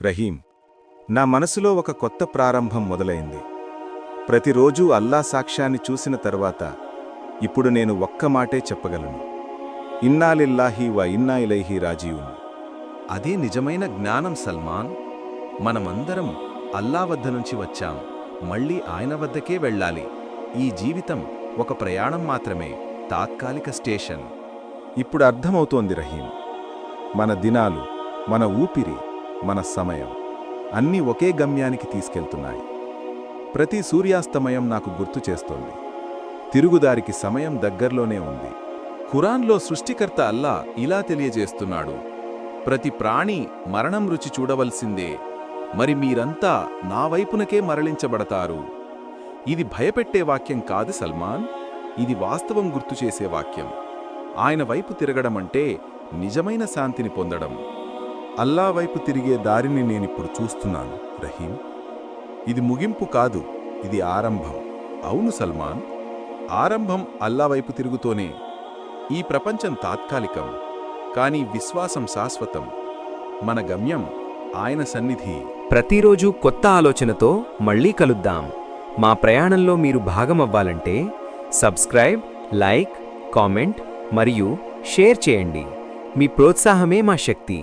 రహీం, నా మనసులో ఒక కొత్త ప్రారంభం మొదలైంది. ప్రతిరోజూ అల్లా సాక్ష్యాన్ని చూసిన తర్వాత ఇప్పుడు నేను ఒక్క మాటే చెప్పగలను: ఇన్నా లిల్లాహి వ ఇన్నా ఇలైహి రాజీఊన్. అదే నిజమైన జ్ఞానం సల్మాన్. మనమందరం అల్లా వద్ద నుంచి వచ్చాం, మళ్ళీ ఆయన వద్దకే వెళ్ళాలి. ఈ జీవితం ఒక ప్రయాణం మాత్రమే, తాత్కాలిక స్టేషన్. ఇప్పుడు అర్థమవుతోంది రహీం. మన దినాలు, మన ఊపిరి, మన సమయం అన్నీ ఒకే గమ్యానికి తీసుకెళ్తున్నాయి. ప్రతి సూర్యాస్తమయం నాకు గుర్తు చేస్తోంది: తిరుగుదారికి సమయం దగ్గర్లోనే ఉంది. ఖురాన్లో సృష్టికర్త అల్లా ఇలా తెలియజేస్తున్నాడు: ప్రతి ప్రాణి మరణం రుచి చూడవలసిందే, మరి మీరంతా నా వైపునకే మరలించబడతారు. ఇది భయపెట్టే వాక్యం కాదు సల్మాన్, ఇది వాస్తవం గుర్తుచేసే వాక్యం. ఆయన వైపు తిరగడమంటే నిజమైన శాంతిని పొందడం. అల్లా వైపు తిరిగే దారిని నేనిప్పుడు చూస్తున్నాను రహీం. ఇది ముగింపు కాదు, ఇది ఆరంభం. అవును సల్మాన్, ఆరంభం అల్లా వైపు తిరుగుతోనే. ఈ ప్రపంచం తాత్కాలికం, కానీ విశ్వాసం శాశ్వతం. మన గమ్యం ఆయన సన్నిధి. ప్రతిరోజు కొత్త ఆలోచనతో మళ్ళీ కలుద్దాం. మా ప్రయాణంలో మీరు భాగమవ్వాలంటే సబ్స్క్రైబ్, లైక్, కామెంట్ మరియు షేర్ చేయండి. మీ ప్రోత్సాహమే మా శక్తి.